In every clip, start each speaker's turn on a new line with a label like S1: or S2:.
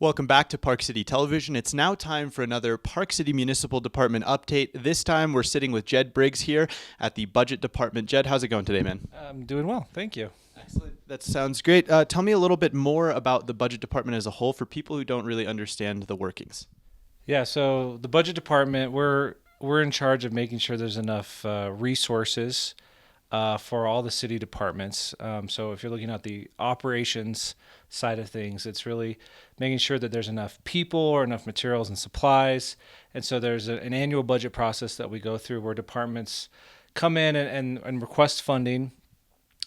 S1: Welcome back to Park City Television. It's now time for another Park City Municipal Department update. This time we're sitting with Jed Briggs here at the Budget Department. Jed, how's it going today, man?
S2: I'm doing well, thank you.
S1: Excellent. That sounds great. Tell me a little bit more about the Budget Department as a whole for people who don't really understand the workings.
S2: Yeah, so the budget department, we're in charge of making sure there's enough resources for all the city departments. So if you're looking at the operations side of things, it's really making sure that there's enough people or enough materials and supplies. And so there's an annual budget process that we go through where departments come in and request funding.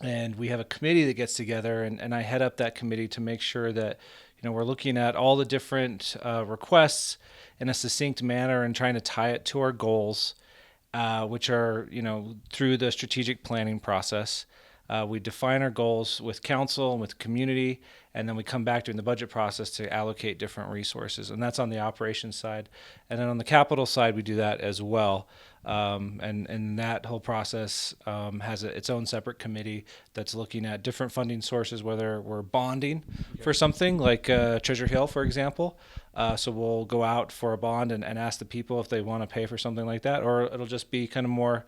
S2: And we have a committee that gets together, and I head up that committee to make sure that we're looking at all the different requests in a succinct manner and trying to tie it to our goals, which are through the strategic planning process. We define our goals with council and with community, and then we come back during the budget process to allocate different resources. And that's on the operations side. And then on the capital side, we do that as well. And that whole process has its own separate committee that's looking at different funding sources, whether we're bonding for something like Treasure Hill, for example. So we'll go out for a bond and ask the people if they want to pay for something like that, or it'll just be kind of more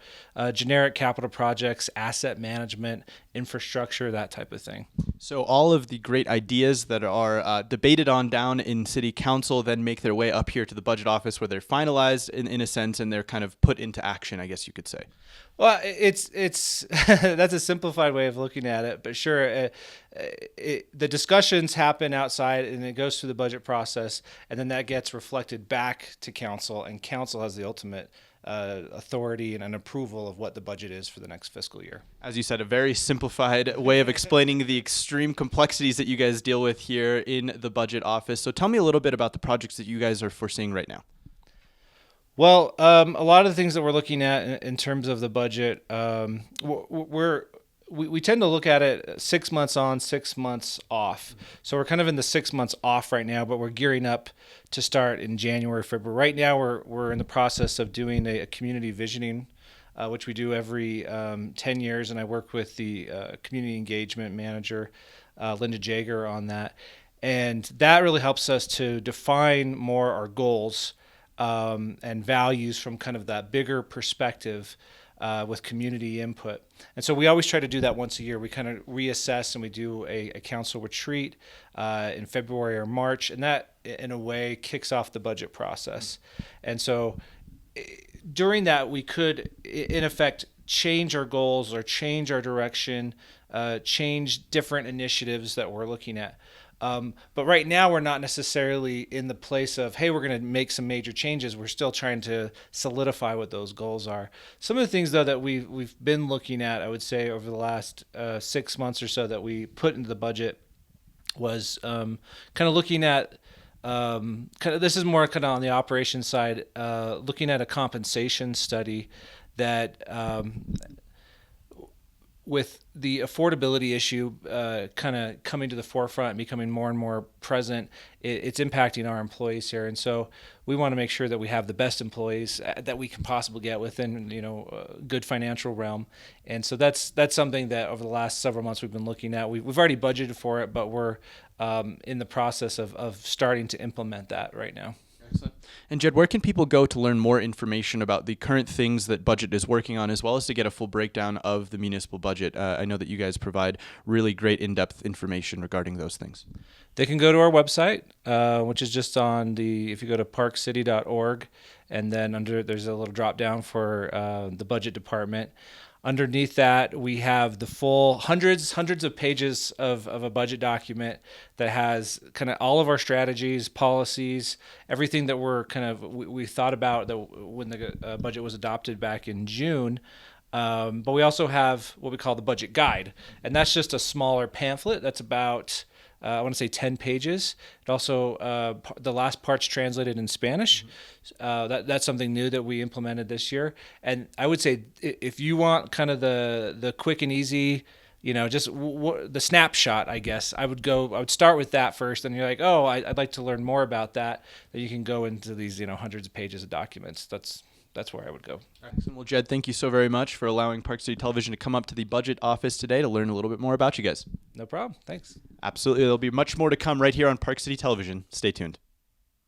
S2: generic capital projects, asset management, infrastructure, that type of thing.
S1: So all of the great ideas that are debated on down in City Council then make their way up here to the budget office where they're finalized in a sense, and they're kind of put into action, I guess you could say.
S2: Well, it's that's a simplified way of looking at it, but sure, the discussions happen outside, and it goes through the budget process, and then that gets reflected back to council, and council has the ultimate authority and an approval of what the budget is for the next fiscal year.
S1: As you said, a very simplified way of explaining the extreme complexities that you guys deal with here in the budget office. So tell me a little bit about the projects that you guys are foreseeing right now.
S2: Well, a lot of the things that we're looking at in terms of the budget, we tend to look at it 6 months on, 6 months off. So we're kind of in the 6 months off right now, but we're gearing up to start in January, February. Right now, we're in the process of doing a community visioning, which we do every 10 years, and I work with the community engagement manager, Linda Jager, on that. And that really helps us to define more our goals and values from kind of that bigger perspective with community input. And so we always try to do that once a year. We kind of reassess, and we do a council retreat in February or March, and that in a way kicks off the budget process. And so during that, we could in effect change our goals or change our direction, change different initiatives that we're looking at. But right now we're not necessarily in the place of, hey, we're going to make some major changes. We're still trying to solidify what those goals are. Some of the things, though, that we've been looking at, I would say, over the last 6 months or so that we put into the budget was kind of looking at this is more kind of on the operations side, looking at a compensation study that with the affordability issue kind of coming to the forefront and becoming more and more present, it's impacting our employees here. And so we want to make sure that we have the best employees that we can possibly get within, a good financial realm. And so that's something that over the last several months we've been looking at. We've already budgeted for it, but we're in the process of starting to implement that right now.
S1: Excellent. And Jed, where can people go to learn more information about the current things that Budget is working on, as well as to get a full breakdown of the municipal budget? I know that you guys provide really great in-depth information regarding those things.
S2: They can go to our website, which is just if you go to parkcity.org, and then there's a little drop down for the budget department. Underneath that, we have the full hundreds of pages of a budget document that has kind of all of our strategies, policies, everything that we thought about that when the budget was adopted back in June. But we also have what we call the budget guide, and that's just a smaller pamphlet that's about I want to say 10 pages. It also, the last part's translated in Spanish. That's something new that we implemented this year. And I would say if you want kind of the quick and easy, just the snapshot, I guess, I would start with that first. And you're like, oh, I'd like to learn more about that. Then you can go into these, hundreds of pages of documents. That's where I would go.
S1: Excellent. Well, Jed, thank you so very much for allowing Park City Television to come up to the budget office today to learn a little bit more about you guys.
S2: No problem. Thanks.
S1: Absolutely. There'll be much more to come right here on Park City Television. Stay tuned.